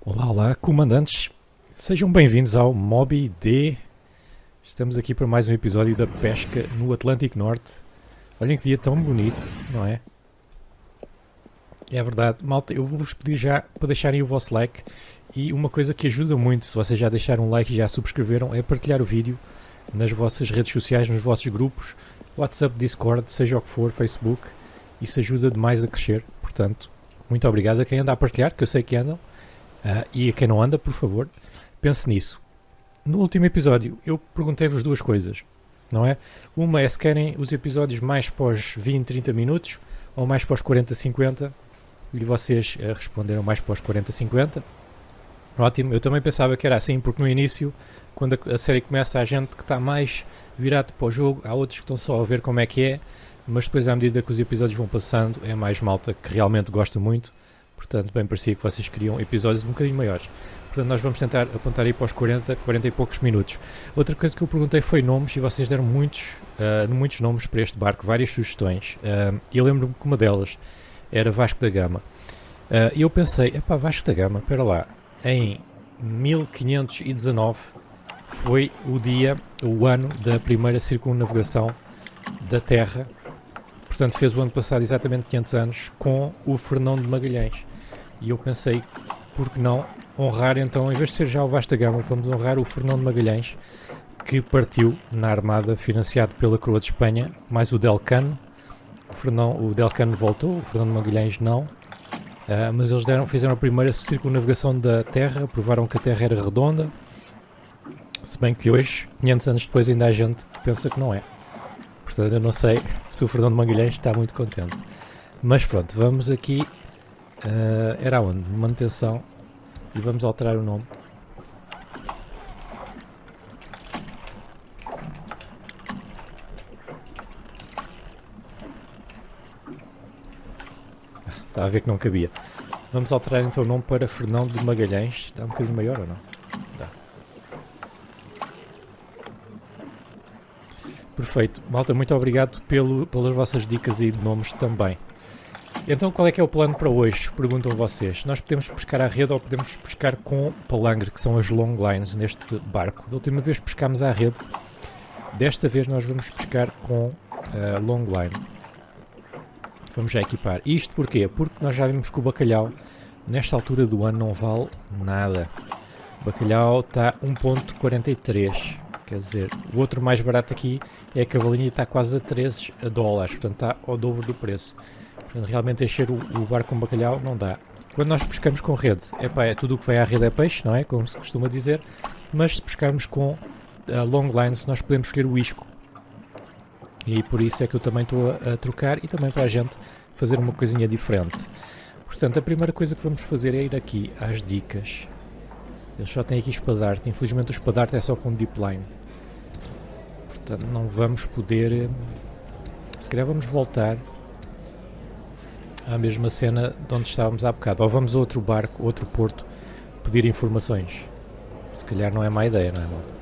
Olá, olá, comandantes. Sejam bem-vindos ao Moby D. Estamos aqui para mais um episódio da pesca no Atlântico Norte. Olhem que dia tão bonito, não é? É verdade. Malta, eu vou-vos pedir já para deixarem o vosso like. E uma coisa que ajuda muito, se vocês já deixaram um like e já subscreveram, é partilhar o vídeo nas vossas redes sociais, nos vossos grupos, WhatsApp, Discord, seja o que for, Facebook. Isso ajuda demais a crescer. Portanto, muito obrigado a quem anda a partilhar, que eu sei que andam. E a quem não anda, por favor, pense nisso. No último episódio eu perguntei-vos duas coisas, não é? Uma é se querem os episódios mais pós 20, 30 minutos ou mais pós 40, 50, e vocês responderam mais pós 40, 50. Ótimo, eu também pensava que era assim, porque no início, quando a série começa, há gente que está mais virado para o jogo, há outros que estão só a ver como é que é, mas depois à medida que os episódios vão passando, é mais malta que realmente gosta muito. Portanto, bem parecia que vocês queriam episódios um bocadinho maiores. Portanto, nós vamos tentar apontar aí para os 40 e poucos minutos. Outra coisa que eu perguntei foi nomes, e vocês deram muitos nomes para este barco, várias sugestões. E eu lembro-me que uma delas era Vasco da Gama. E eu pensei, Vasco da Gama, espera lá, em 1519 foi o ano da primeira circunnavegação da Terra. Portanto, fez o ano passado exatamente 500 anos com o Fernão de Magalhães. E eu pensei, por que não honrar então, em vez de ser já o Vasco da Gama, vamos honrar o Fernão de Magalhães, que partiu na armada financiado pela Coroa de Espanha, mais o Delcano. O Delcano voltou, o Fernão de Magalhães não. Mas eles fizeram a primeira circunnavegação da Terra, provaram que a Terra era redonda. Se bem que hoje, 500 anos depois, ainda há gente que pensa que não é. Portanto, eu não sei se o Fernão de Magalhães está muito contente. Mas pronto, vamos aqui. Era onde? Manutenção. E vamos alterar o nome. Está a ver que não cabia. Vamos alterar então o nome para Fernão de Magalhães. Dá um bocadinho maior ou não? Dá. Perfeito. Malta, muito obrigado pelas vossas dicas aí de nomes também. Então, qual é que é o plano para hoje? Perguntam vocês. Nós podemos pescar à rede ou podemos pescar com palangre, que são as long lines neste barco. Da última vez pescámos à rede. Desta vez nós vamos pescar com long line. Vamos já equipar. Isto porquê? Porque nós já vimos que o bacalhau, nesta altura do ano, não vale nada. O bacalhau está 1.43. Quer dizer, o outro mais barato aqui é a cavalinha, está quase a 13 dólares, portanto está ao dobro do preço. Portanto, realmente encher o barco com bacalhau não dá. Quando nós pescamos com rede, é tudo o que vai à rede é peixe, não é? Como se costuma dizer. Mas se pescarmos com long lines, nós podemos escolher o isco. E por isso é que eu também estou a trocar e também para a gente fazer uma coisinha diferente. Portanto, a primeira coisa que vamos fazer é ir aqui às dicas. Eles só têm aqui espadarte. Infelizmente o espadarte é só com deep line. Portanto, não vamos poder... Se calhar vamos voltar à mesma cena de onde estávamos há bocado. Ou vamos a outro barco, outro porto, pedir informações. Se calhar não é má ideia, não é, malta?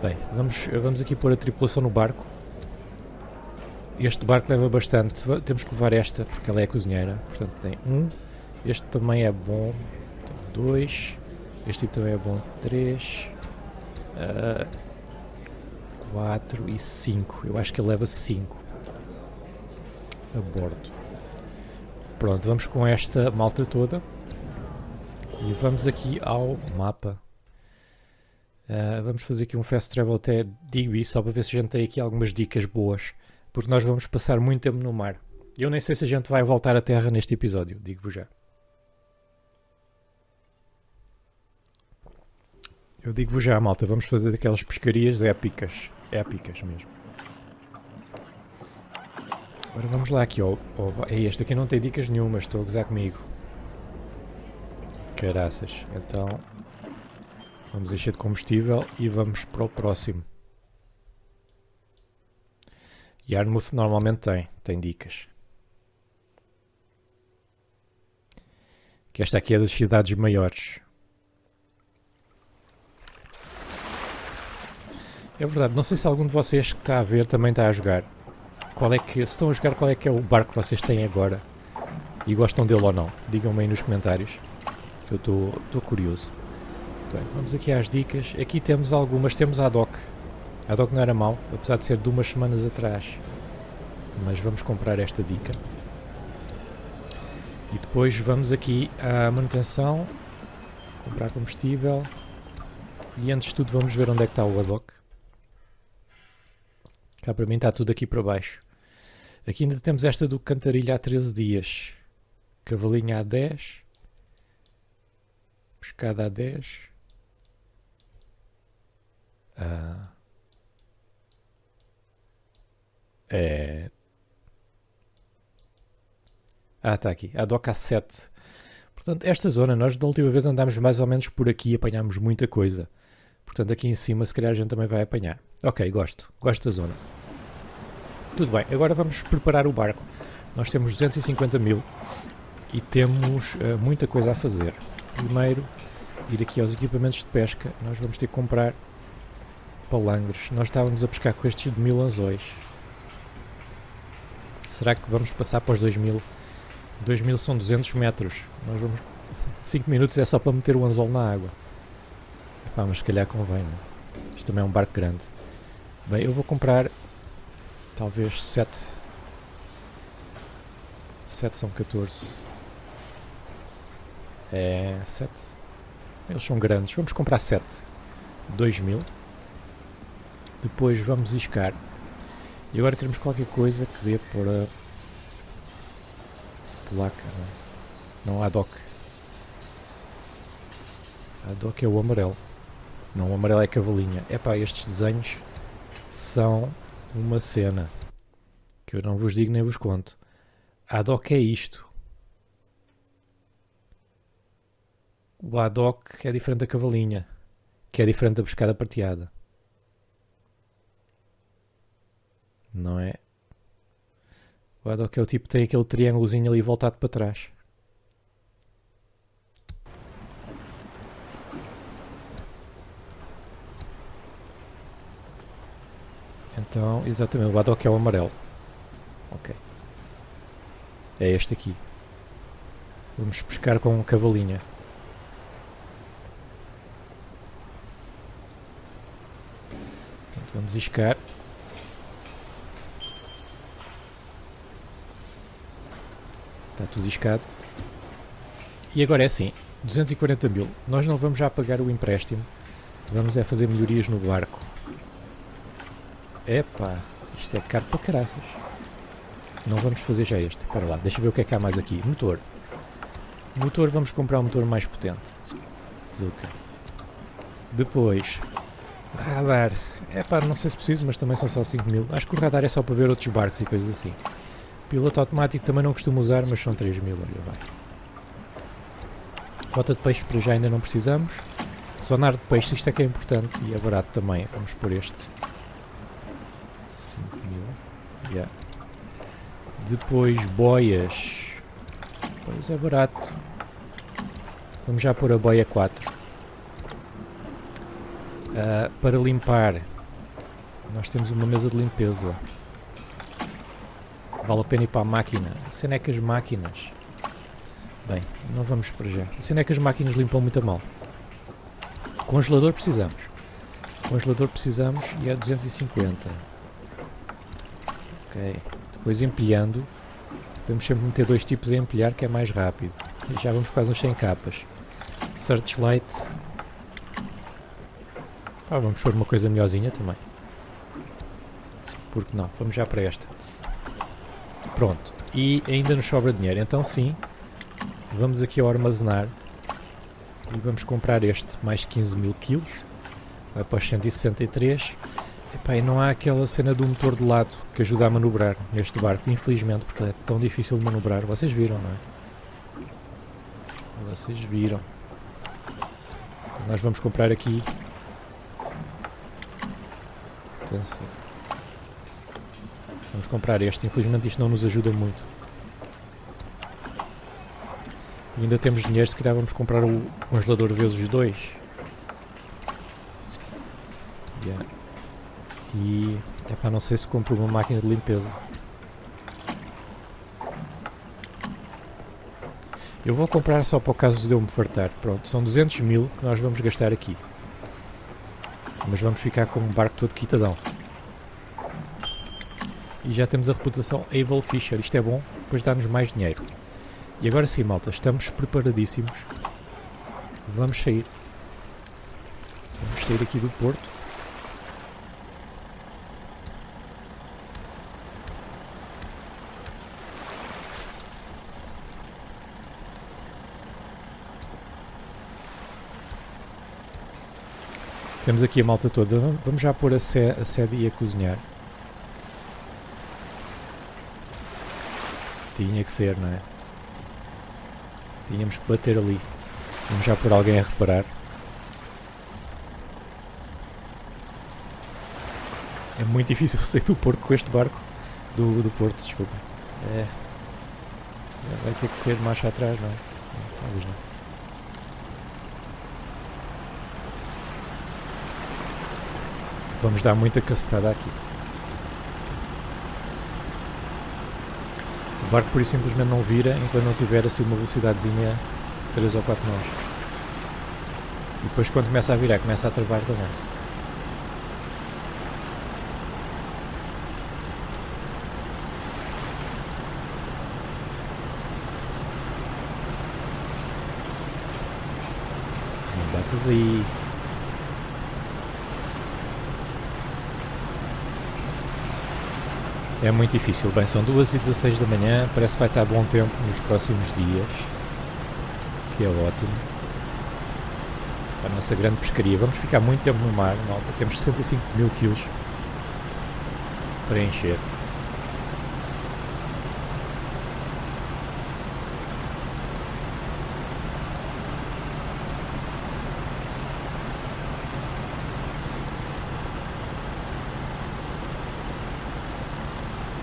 Bem, vamos aqui pôr a tripulação no barco. Este barco leva bastante. Temos que levar esta, porque ela é a cozinheira. Portanto, tem um. Este também é bom. Então, 2. Este tipo também é bom. 3. 4 e 5. Eu acho que ele leva 5 a bordo. Pronto, vamos com esta malta toda. E vamos aqui ao mapa. Vamos fazer aqui um fast travel até Digby, só para ver se a gente tem aqui algumas dicas boas. Porque nós vamos passar muito tempo no mar. Eu nem sei se a gente vai voltar à terra neste episódio, digo-vos já. Eu digo-vos já, malta, vamos fazer daquelas pescarias épicas. Épicas mesmo. Agora vamos lá aqui, este aqui não tem dicas nenhumas, estou a gozar comigo. Caraças. Então, vamos encher de combustível e vamos para o próximo. Yarmouth normalmente tem dicas. Que esta aqui é das cidades maiores. É verdade, não sei se algum de vocês que está a ver também está a jogar. Se estão a jogar, qual é que é o barco que vocês têm agora? E gostam dele ou não? Digam-me aí nos comentários. que eu estou curioso. Bem, vamos aqui às dicas. Aqui temos algumas. Temos a Adoc. A Adoc não era mau, apesar de ser de umas semanas atrás. Mas vamos comprar esta dica. E depois vamos aqui à manutenção. Comprar combustível. E antes de tudo vamos ver onde é que está o Adoc. Cá para mim está tudo aqui para baixo. Aqui ainda temos esta do Cantarilha há 13 dias. Cavalinha há 10. Pescada há 10. Está aqui. A Doca 7. Portanto, esta zona, nós da última vez andámos mais ou menos por aqui e apanhámos muita coisa. Portanto, aqui em cima, se calhar a gente também vai apanhar. Ok, gosto. Gosto da zona. Tudo bem, agora vamos preparar o barco. Nós temos 250 mil e temos muita coisa a fazer. Primeiro, ir aqui aos equipamentos de pesca. Nós vamos ter que comprar palangres. Nós estávamos a pescar com estes de 1000 anzóis. Será que vamos passar para os 2000? 2000 são 200 metros. Nós vamos... 5 minutos é só para meter o anzol na água. Epá, mas se calhar convém, não? Isto também é um barco grande. Bem, eu vou comprar talvez 7. 7 são 14. 7. Eles são grandes. Vamos comprar 7. 2000. Depois vamos iscar. E agora queremos qualquer coisa que dê para placa. Não, Adoc. Adoc é o amarelo. Não, o amarelo é cavalinha. Epá, estes desenhos são uma cena. Que eu não vos digo nem vos conto. Adoc é isto. O Adoc é diferente da cavalinha. Que é diferente da pescada prateada. Não é? O Adoc é o tipo que tem aquele triângulozinho ali voltado para trás. Então, exatamente, o Adoc é o amarelo. Ok. É este aqui. Vamos pescar com cavalinha. Portanto, vamos iscar. Está tudo iscado. E agora é assim, 240 mil. Nós não vamos já pagar o empréstimo. Vamos é fazer melhorias no barco. Epá, isto é caro para caraças. Não vamos fazer já este. Para lá, deixa eu ver o que é que há mais aqui. Motor. Motor, vamos comprar um motor mais potente. Zuka. Depois, radar. Epá, não sei se preciso, mas também são só 5 mil. Acho que o radar é só para ver outros barcos e coisas assim. Piloto automático também não costumo usar, mas são 3 mil. Olha, vai. Rota de peixe para já ainda não precisamos. Sonar de peixe, isto é que é importante e é barato também. Vamos por este. 5 mil. Yeah. Depois boias. Pois é barato. Vamos já pôr a boia 4. Para limpar. Nós temos uma mesa de limpeza. Vale a pena ir para a máquina. A cena é que as máquinas... Bem, não vamos para já. A cena é que as máquinas limpam muito a mal. Congelador precisamos. Congelador precisamos e é 250. Ok. Depois empilhando. Temos sempre de meter 2 tipos a empilhar que é mais rápido. E já vamos quase uns 100 capas. Searchlight. Vamos pôr uma coisa melhorzinha também. Porque não? Vamos já para esta. Pronto, e ainda nos sobra dinheiro, então sim, vamos aqui ao armazenar e vamos comprar este, mais 15 mil quilos, vai para os 163. Epá, e não há aquela cena do motor de lado que ajuda a manobrar neste barco, infelizmente, porque é tão difícil de manobrar, vocês viram, não é? Vocês viram. Então, nós vamos comprar aqui, atenção. Vamos comprar este, infelizmente isto não nos ajuda muito. E ainda temos dinheiro, se calhar vamos comprar o congelador vezes 2. Yeah. E, epá, não sei se compro uma máquina de limpeza. Eu vou comprar só para o caso de eu me fartar. Pronto, são 200 mil que nós vamos gastar aqui. Mas vamos ficar com um barco todo quitadão. E já temos a reputação Able Fisher. Isto é bom, depois dá-nos mais dinheiro. E agora sim, malta, estamos preparadíssimos. Vamos sair. Vamos sair aqui do porto. Temos aqui a malta toda. Vamos já pôr a sede a cozinhar. Tinha que ser, não é? Tínhamos que bater ali. Vamos já pôr alguém a reparar. É muito difícil sair do porto com este barco. Do porto, desculpa. É. Vai ter que ser marcha atrás, não é? Não, talvez não. Vamos dar muita cacetada aqui. O barco por isso simplesmente não vira enquanto não tiver assim uma velocidadezinha de 3 ou 4 nós. E depois quando começa a virar, começa a travar também. Não batas aí. É muito difícil. Bem, são 2h16 da manhã, parece que vai estar bom tempo nos próximos dias, que é ótimo. A nossa grande pescaria. Vamos ficar muito tempo no mar, malta. Temos 65 mil quilos para encher.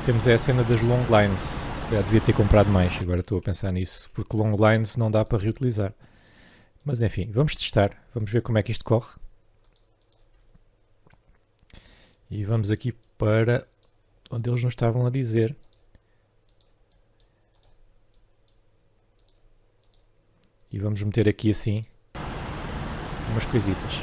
Temos a cena das long lines. Se calhar devia ter comprado mais, agora estou a pensar nisso, porque long lines não dá para reutilizar. Mas enfim, vamos testar, vamos ver como é que isto corre. E vamos aqui para onde eles nos estavam a dizer. E vamos meter aqui assim umas coisitas.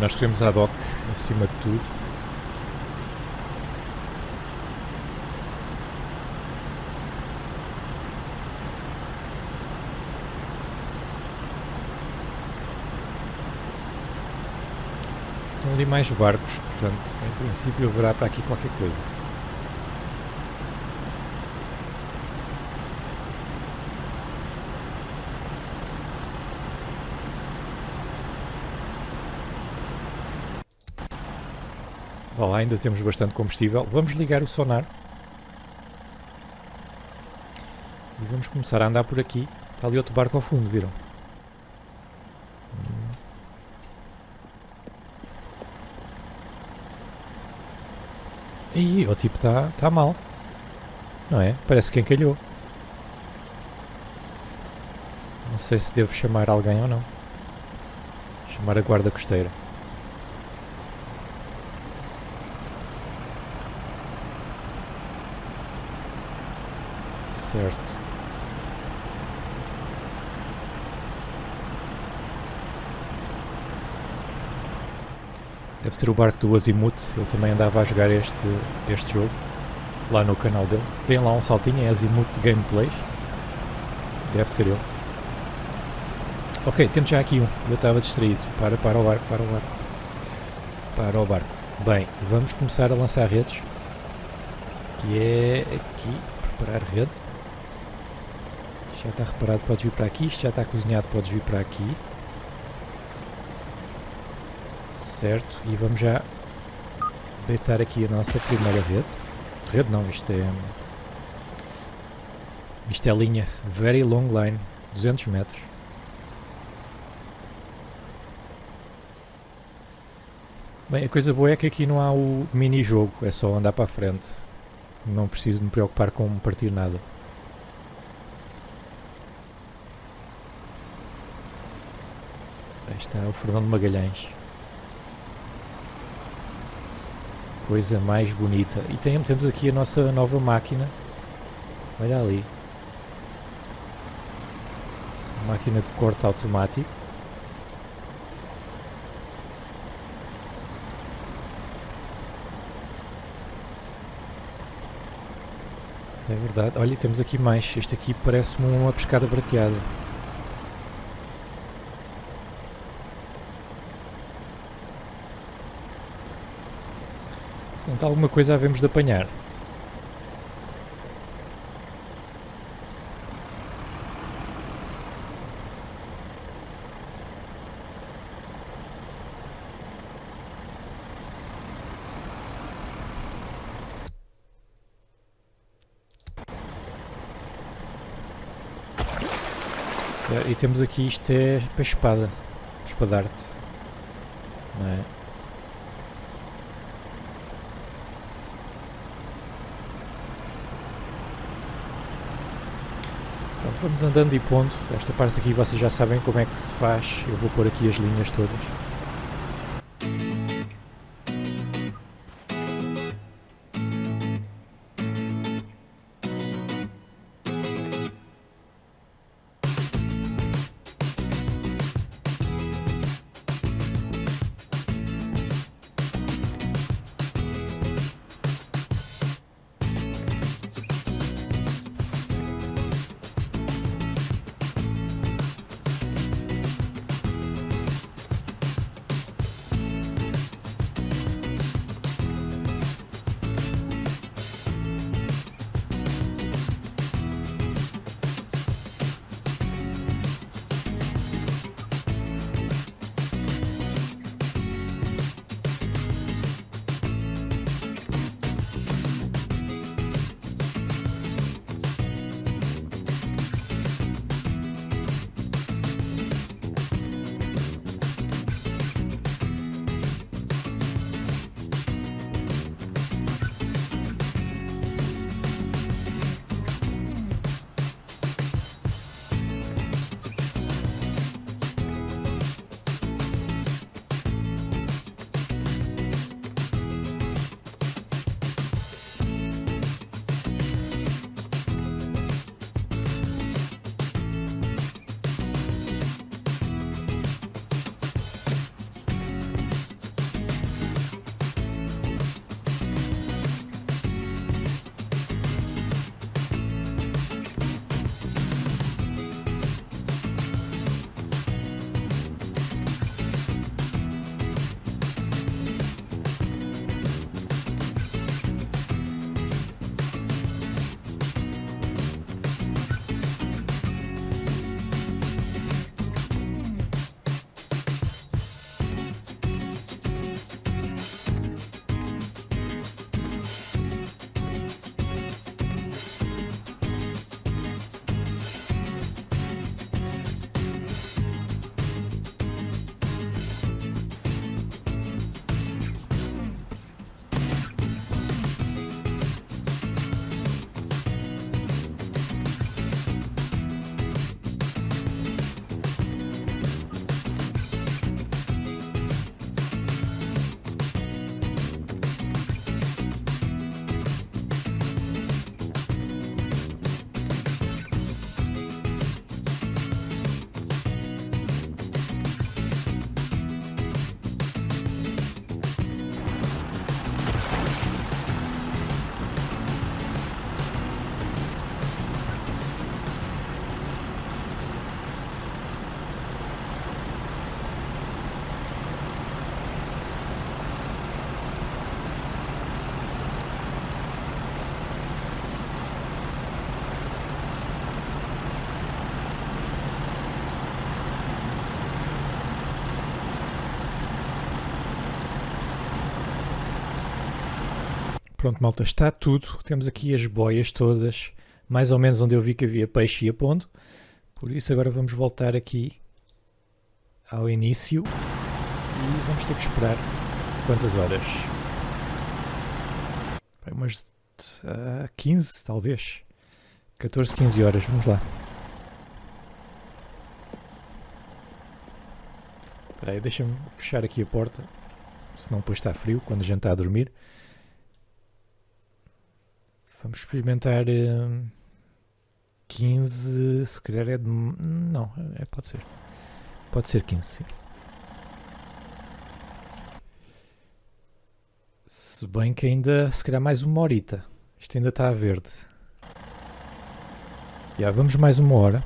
Nós queremos a dock acima de tudo. Estão ali mais barcos, portanto, em princípio haverá para aqui qualquer coisa. Olá, ainda temos bastante combustível. Vamos ligar o sonar. E vamos começar a andar por aqui. Está ali outro barco ao fundo, viram? Ih, o tipo está mal. Não é? Parece que encalhou. Não sei se devo chamar alguém ou não. Chamar a guarda costeira. Certo. Deve ser o barco do Azimuth. Ele também andava a jogar este jogo lá no canal dele. Deem lá um saltinho, é Azimuth Gameplays. Deve ser ele. Ok, temos já aqui um. Eu estava distraído. Para o barco, para o barco. Para o barco. Bem, vamos começar a lançar redes. Que é aqui. Preparar rede. Já está reparado, podes vir para aqui. Isto já está cozinhado, podes vir para aqui. Certo, e vamos já deitar aqui a nossa primeira rede. Rede não, isto é linha Very Long Line, 200 metros. Bem, a coisa boa é que aqui não há o mini-jogo, é só andar para a frente. Não preciso me preocupar com partir nada. Aí está o Fernando Magalhães. Coisa mais bonita. E temos aqui a nossa nova máquina. Olha ali. Máquina de corte automático. É verdade. Olha, temos aqui mais. Este aqui parece-me uma pescada prateada. Portanto, alguma coisa havemos de apanhar. E temos aqui, isto é para espada. Espadarte. Não é? Pronto, vamos andando e pondo. Esta parte aqui vocês já sabem como é que se faz. Eu vou pôr aqui as linhas todas. Pronto, malta, está tudo. Temos aqui as boias todas, mais ou menos onde eu vi que havia peixe e a pondo. Por isso agora vamos voltar aqui ao início e vamos ter que esperar quantas horas? Umas 15 talvez, 14, 15 horas, vamos lá. Espera aí, deixa-me fechar aqui a porta, senão depois está frio quando a gente está a dormir. Vamos experimentar 15, se calhar é de... não, pode ser. Pode ser 15, sim. Se bem que ainda, se calhar mais uma horita. Isto ainda está a verde. Já, vamos mais uma hora.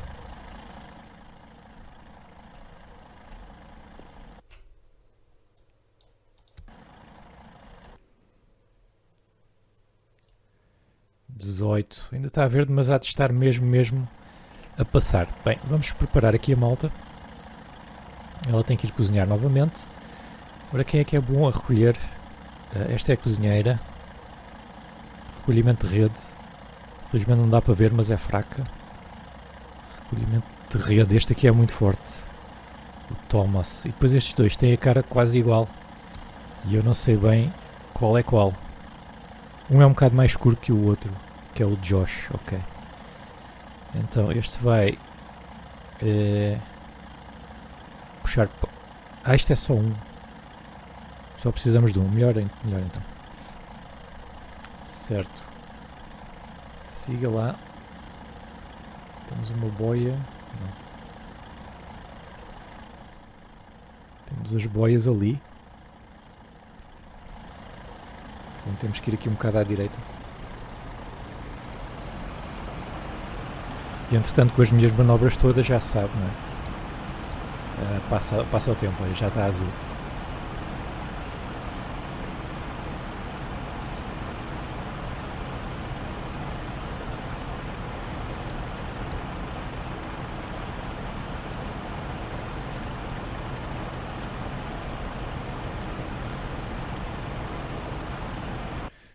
Ainda está a verde, mas há de estar mesmo a passar. Bem, vamos preparar aqui a malta. Ela tem que ir cozinhar novamente. Ora, quem é que é bom a recolher? Esta é a cozinheira. Recolhimento de rede. Infelizmente não dá para ver, mas é fraca. Recolhimento de rede. Este aqui é muito forte. O Thomas. E depois estes dois têm a cara quase igual. E eu não sei bem qual é qual. Um é um bocado mais escuro que o outro, que é o Josh, ok. Então este vai puxar... isto é só um. Só precisamos de um, melhor então. Certo. Siga lá. Temos uma boia. Não. Temos as boias ali. Então temos que ir aqui um bocado à direita. E entretanto com as minhas manobras todas já se sabe, não é? Passa o tempo, aí já está azul.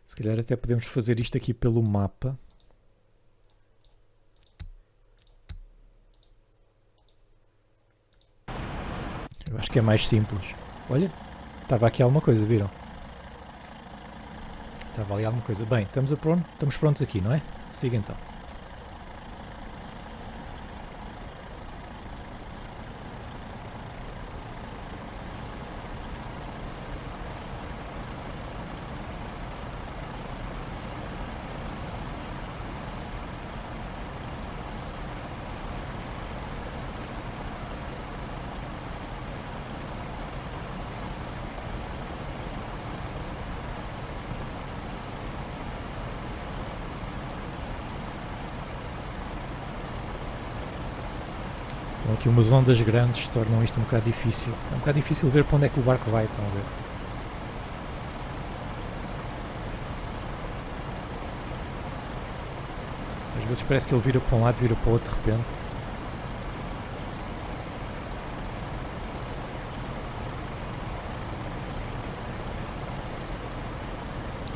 Se calhar até podemos fazer isto aqui pelo mapa. Eu acho que é mais simples. Olha, estava aqui alguma coisa, viram? Estava ali alguma coisa. Bem, estamos prontos aqui, não é? Siga então. Então aqui umas ondas grandes tornam isto um bocado difícil. É um bocado difícil ver para onde é que o barco vai, estão a ver? Às vezes parece que ele vira para um lado, vira para o outro de repente.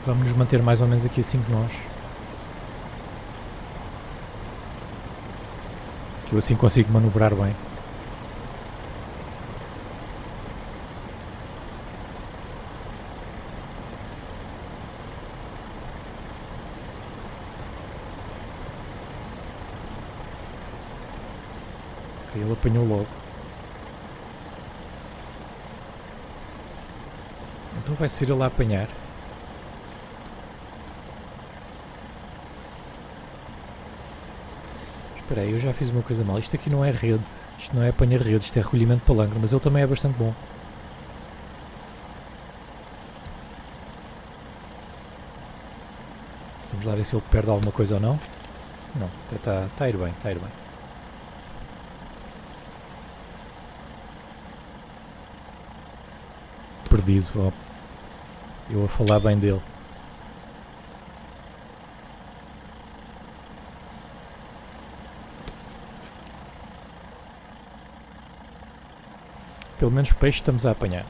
Vamos nos manter mais ou menos aqui assim que nós. Que eu assim consigo manobrar bem. Ok, ele apanhou logo. Então vai ser ele a apanhar. Espera aí, eu já fiz uma coisa mal. Isto aqui não é rede. Isto não é apanhar rede, isto é recolhimento de palanca. Mas ele também é bastante bom. Vamos lá ver se ele perde alguma coisa ou não. Não, está a ir bem, está a ir bem. Perdido, ó. Eu a falar bem dele. Pelo menos peixe estamos a apanhar.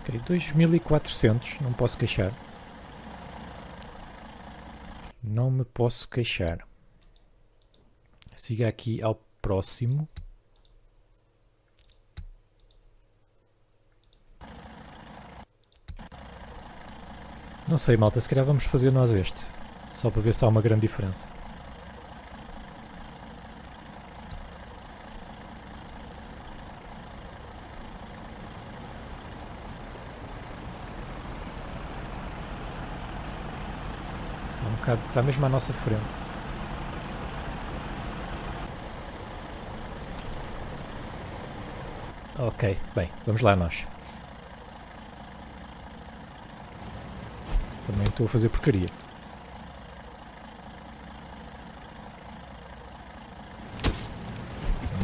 Ok, 2400, não posso queixar. Não me posso queixar. Siga aqui ao próximo. Não sei, malta, se calhar vamos fazer nós este. Só para ver se há uma grande diferença. Está mesmo à nossa frente. Ok, bem, vamos lá nós. Também estou a fazer porcaria.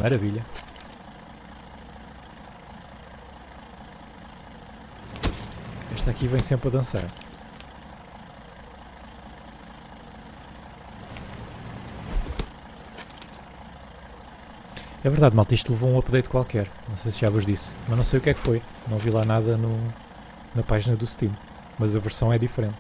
Maravilha. Esta aqui vem sempre a dançar. É verdade, malta, isto levou um update qualquer. Não sei se já vos disse, mas não sei o que é que foi. Não vi lá nada na página do Steam. Mas a versão é diferente.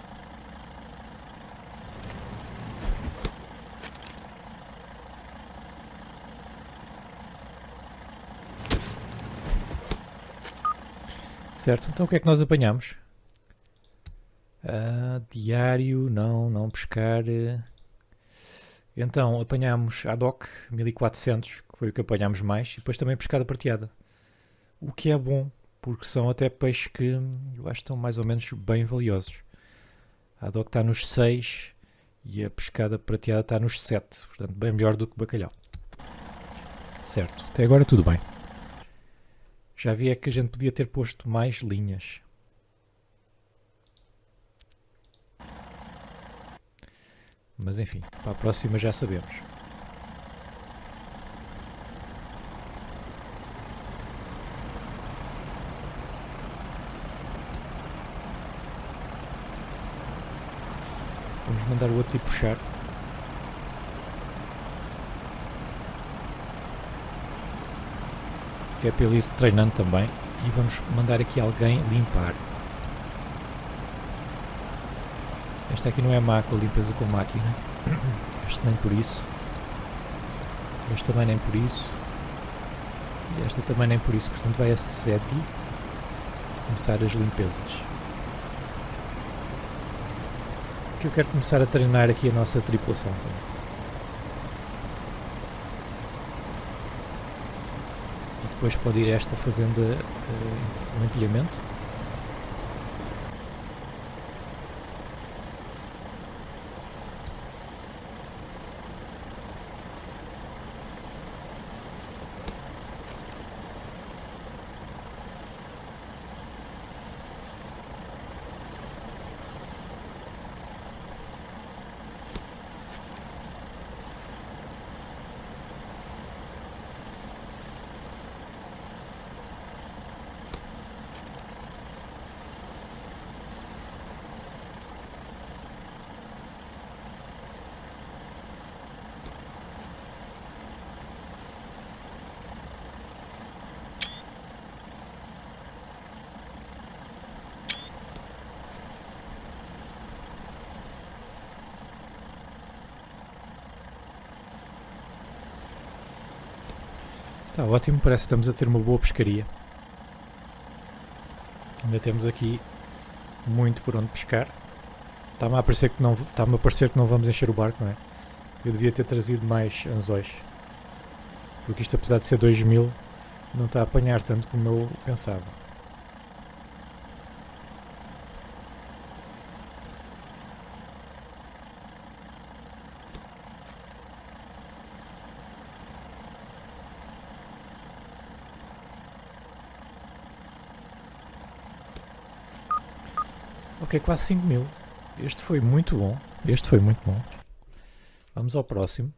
Certo, então o que é que nós apanhamos? Diário, não pescar. Então apanhámos a DOC 1400, que foi o que apanhámos mais, e depois também pescada prateada. O que é bom, porque são até peixes que eu acho que estão mais ou menos bem valiosos. A DOC está nos 6 e a pescada prateada está nos 7, portanto bem melhor do que o bacalhau. Certo, até agora tudo bem. Já vi é que a gente podia ter posto mais linhas. Mas enfim, para a próxima já sabemos. Vamos mandar o outro ir puxar. Que é para ele ir treinando também. E vamos mandar aqui alguém limpar. Esta aqui não é má com a limpeza com máquina. Este nem por isso. Este também nem por isso. E esta também nem por isso. Portanto vai a Seti começar as limpezas. Que eu quero começar a treinar aqui a nossa tripulação também. E depois pode ir esta fazendo o empilhamento. Está ótimo, parece que estamos a ter uma boa pescaria. Ainda temos aqui muito por onde pescar. Está-me a parecer que não vamos encher o barco, não é? Eu devia ter trazido mais anzóis. Porque isto, apesar de ser 2000, não está a apanhar tanto como eu pensava. Ok, quase 5000. Este foi muito bom. Vamos ao próximo.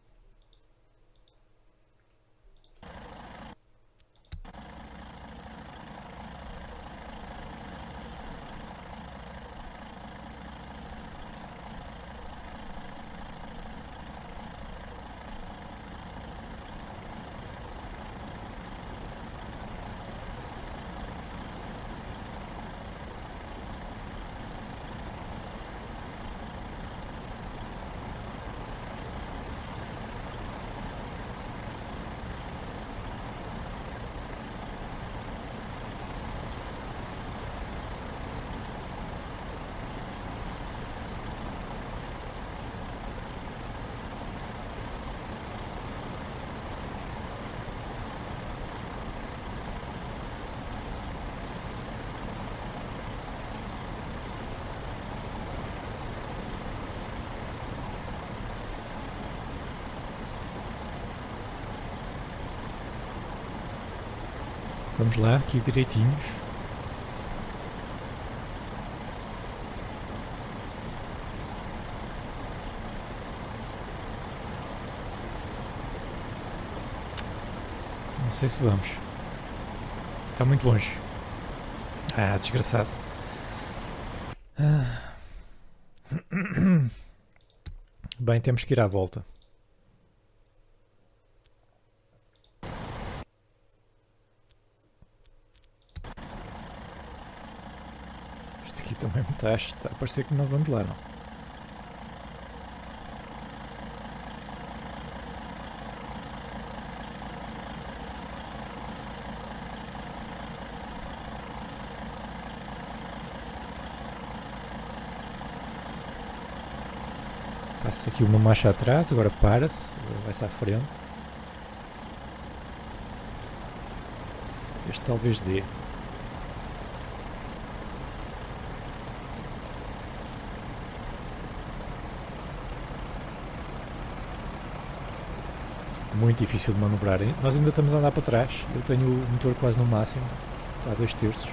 Vamos lá, aqui direitinhos. Não sei se vamos. Está muito longe. Ah, desgraçado. Bem, temos que ir à volta. Isto aqui também está a parecer que não vamos lá, não. Passa aqui uma marcha atrás, agora para-se, vai-se à frente. Este talvez dê. Muito difícil de manobrar, hein? Nós ainda estamos a andar para trás. Eu tenho o motor quase no máximo. Está a 2/3.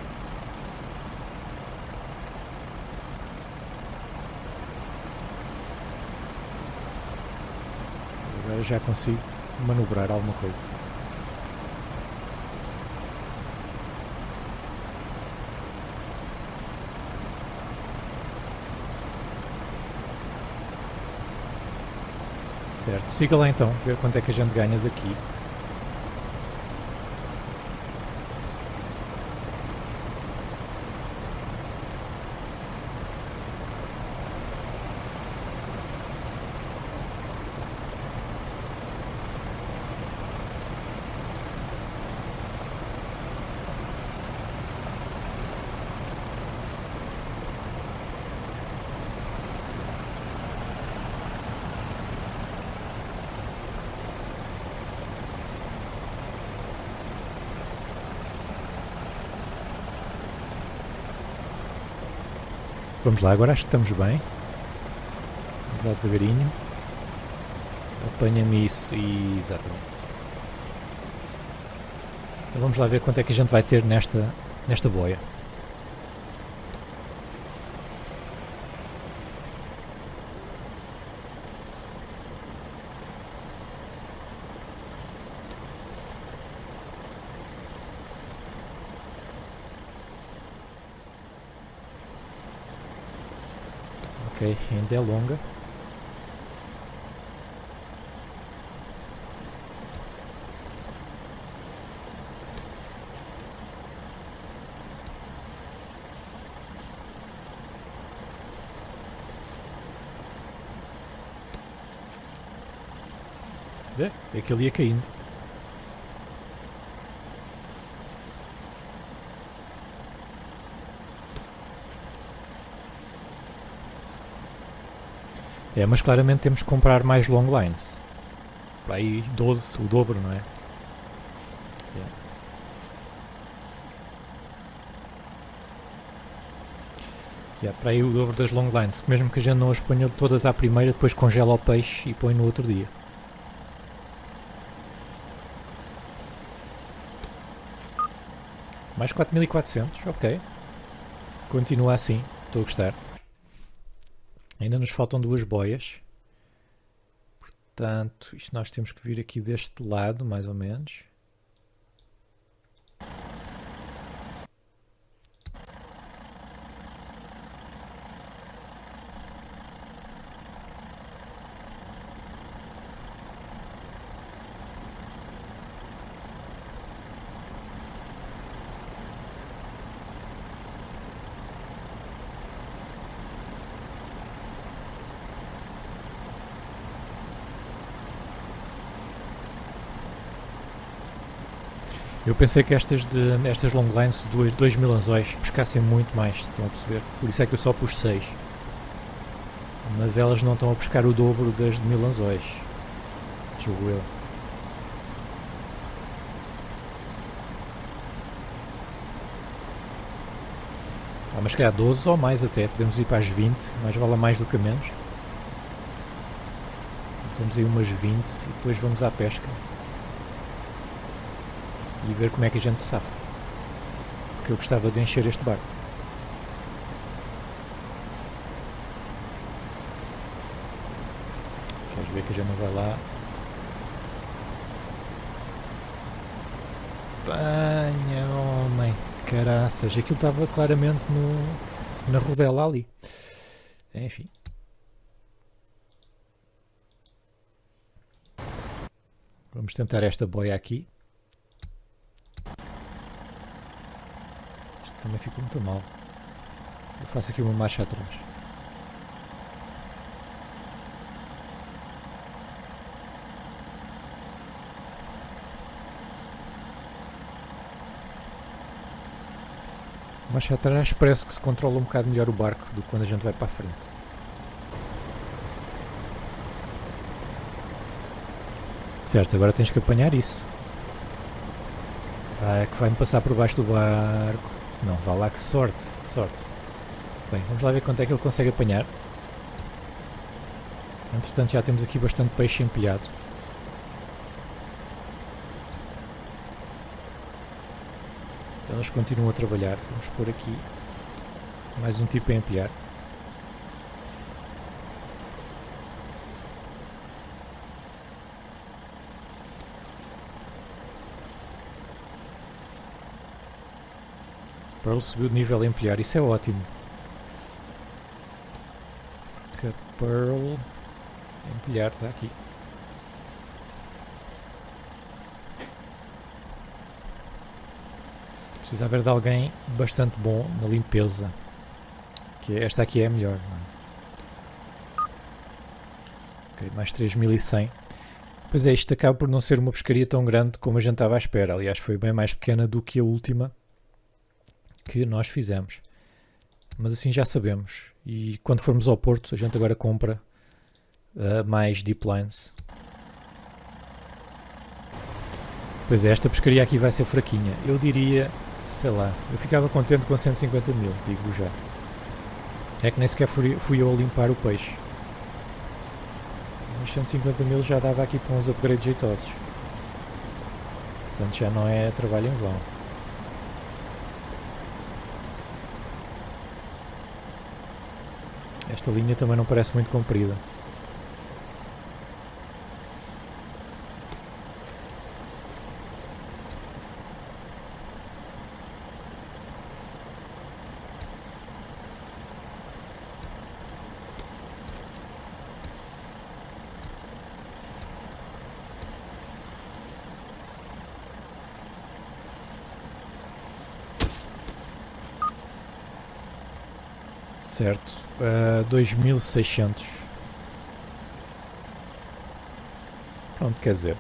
Agora já consigo manobrar alguma coisa. Certo, siga lá então, ver quanto é que a gente ganha daqui. Vamos lá, agora acho que estamos bem. Vamos lá devagarinho. Apanha-me isso e... exatamente. Então vamos lá ver quanto é que a gente vai ter nesta boia. Ok, ainda é longa. É que ele ia caindo. É, mas claramente temos que comprar mais long lines. Para aí 12, o dobro, não é? Para aí o dobro das long lines. Mesmo que a gente não as ponha todas à primeira, depois congela o peixe e põe no outro dia. Mais 4.400, ok. Continua assim, estou a gostar. Ainda nos faltam 2 boias. Portanto, isto nós temos que vir aqui deste lado, mais ou menos. Eu pensei que estas long lines de 2.000 anzóis pescassem muito mais, estão a perceber? Por isso é que eu só pus 6. Mas elas não estão a pescar o dobro das de 1.000 anzóis. Julgo eu. Mas se calhar 12 ou mais até, podemos ir para as 20, mais vale mais do que menos. Temos aí umas 20 e depois vamos à pesca. E ver como é que a gente se safa. porque eu gostava de encher este barco. Queres ver que a gente não vai lá? Banha, homem, caraças, aquilo estava claramente na rodela ali. Enfim. Vamos tentar esta boia aqui. Isto também ficou muito mal. Eu faço aqui uma marcha atrás. Marcha atrás parece que se controla um bocado melhor o barco do que quando a gente vai para a frente. Certo, agora tens que apanhar isso. Ah, é que vai-me passar por baixo do barco. Não, vá lá, que sorte, sorte. Bem, vamos lá ver quanto é que ele consegue apanhar. Entretanto já temos aqui bastante peixe empilhado. Elas continuam a trabalhar. Vamos pôr aqui mais um tipo a empilhar. Pearl subiu de nível a empilhar, isso é ótimo. Que Pearl empilhar, está aqui. Precisa haver de alguém bastante bom na limpeza. Que esta aqui é a melhor. Não é? Ok, mais 3100. Pois é, isto acaba por não ser uma pescaria tão grande como a gente estava à espera. Aliás, foi bem mais pequena do que a última que nós fizemos. Mas assim já sabemos. E quando formos ao porto, a gente agora compra mais deep lines. Pois é, esta pescaria aqui vai ser fraquinha. Eu diria, sei lá, eu ficava contente com 150 mil, digo já. É que nem sequer fui eu a limpar o peixe. Mas 150 mil já dava aqui para uns upgrades jeitosos. Portanto já não é trabalho em vão. Esta linha também não parece muito comprida. Certo, 2600. Pronto, quer dizer,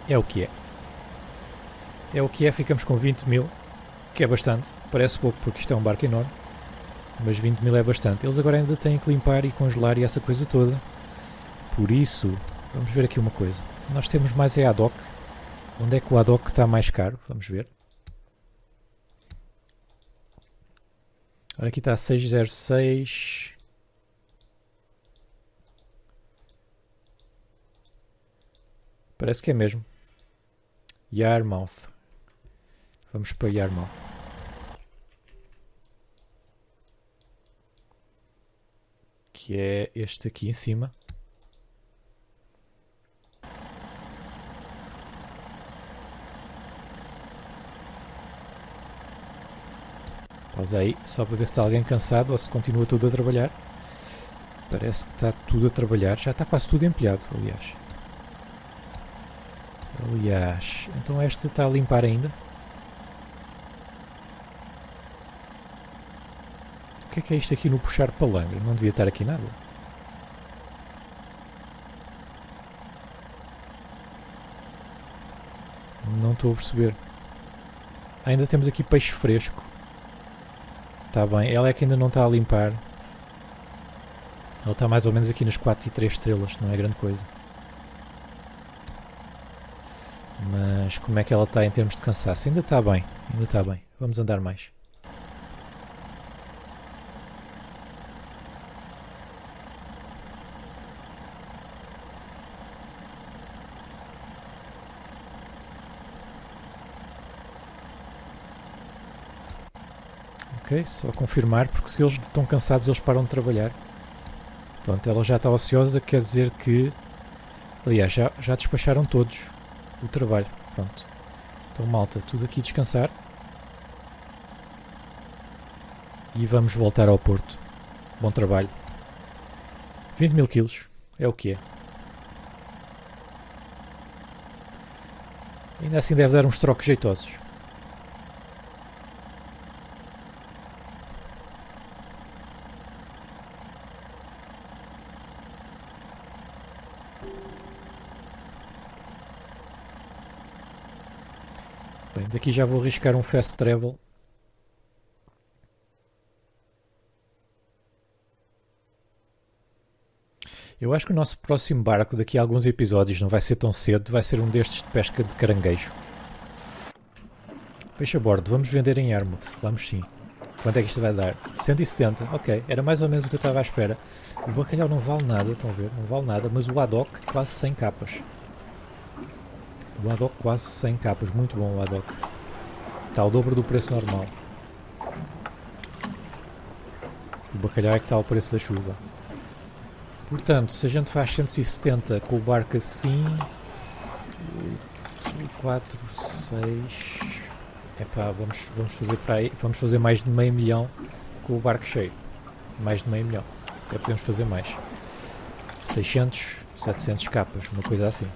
é o que é. É o que é, ficamos com 20 mil, que é bastante. Parece pouco porque isto é um barco enorme, mas 20 mil é bastante. Eles agora ainda têm que limpar e congelar e essa coisa toda. Por isso, vamos ver aqui uma coisa. Nós temos mais a ADOC. Onde é que o ADOC está mais caro? Vamos ver. Ora, aqui está 606. Parece que é mesmo. Yarmouth. Vamos para Yarmouth. Que é este aqui em cima. Pausa aí, só para ver se está alguém cansado ou se continua tudo a trabalhar. Parece que está tudo a trabalhar. Já está quase tudo empilhado, aliás. Então este está a limpar ainda. O que é isto aqui no puxar palangra? Não devia estar aqui nada. Não estou a perceber. Ainda temos aqui peixe fresco. Está bem, ela é que ainda não está a limpar. Ela está mais ou menos aqui nas 4 e 3 estrelas, não é grande coisa. Mas como é que ela está em termos de cansaço? Ainda está bem, ainda está bem. Vamos andar mais. Ok, só confirmar, porque se eles estão cansados eles param de trabalhar. Pronto, ela já está ociosa, quer dizer que... Aliás, já despacharam todos o trabalho. Pronto. Então malta, tudo aqui descansar. E vamos voltar ao Porto. Bom trabalho. 20 mil quilos, é o que é. Ainda assim deve dar uns trocos jeitosos. Bem, daqui já vou arriscar um fast travel. Eu acho que o nosso próximo barco daqui a alguns episódios não vai ser tão cedo, vai ser um destes de pesca de caranguejo. Peixe a bordo, vamos vender em Yarmouth, vamos sim. Quanto é que isto vai dar? 170, ok, era mais ou menos o que eu estava à espera. O bacalhau não vale nada, estão a ver, não vale nada, mas o haddock quase 100 capas. O haddock quase 100 capas, muito bom o haddock. Está ao dobro do preço normal. O bacalhau é que está ao preço da chuva. Portanto, se a gente faz 170 com o barco assim, 4, 6, epá, vamos fazer para aí, vamos fazer mais de meio milhão com o barco cheio, mais de meio milhão, até podemos fazer mais, 600, 700 capas, uma coisa assim.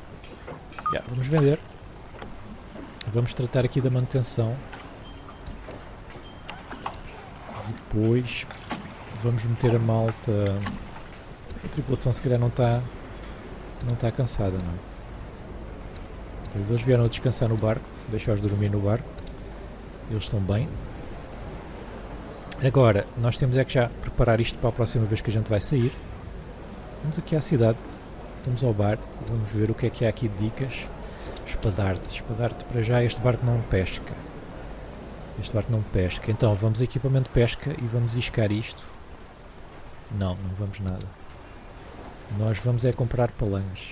Vamos vender, vamos tratar aqui da manutenção, depois vamos meter a malta. A tripulação se calhar não está cansada, não é? Eles vieram a descansar no barco, deixar-os dormir no barco. Eles estão bem. Agora, nós temos é que já preparar isto para a próxima vez que a gente vai sair. Vamos aqui à cidade, vamos ao bar, vamos ver o que é que há aqui de dicas. Espadarte para já, este barco não pesca. Então vamos a equipamento de pesca e vamos iscar isto. Não vamos nada. Nós vamos é comprar palangas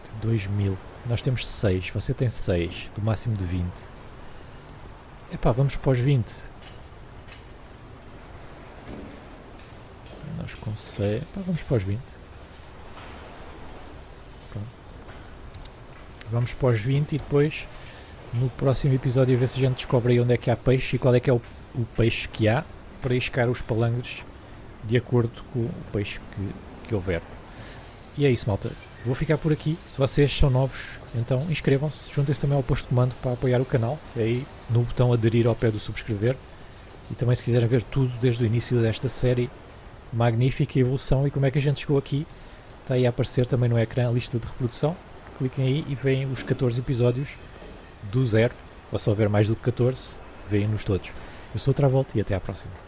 de 2000. Nós temos 6, você tem 6, do máximo de 20. Epá, vamos para os 20. Nós com 6, epá, vamos para os 20. Pronto. Vamos para os 20 e depois no próximo episódio a ver se a gente descobre aí onde é que há peixe e qual é que é o peixe que há para iscar os palangres de acordo com o peixe que houver. E é isso, malta. Vou ficar por aqui. Se vocês são novos, então inscrevam-se. Juntem-se também ao posto de comando para apoiar o canal. É aí no botão aderir ao pé do subscrever. E também se quiserem ver tudo desde o início desta série magnífica, evolução e como é que a gente chegou aqui, está aí a aparecer também no ecrã a lista de reprodução. Cliquem aí e veem os 14 episódios do zero. Ou se houver mais do que 14, veem-nos todos. Eu sou o Travolta e até à próxima.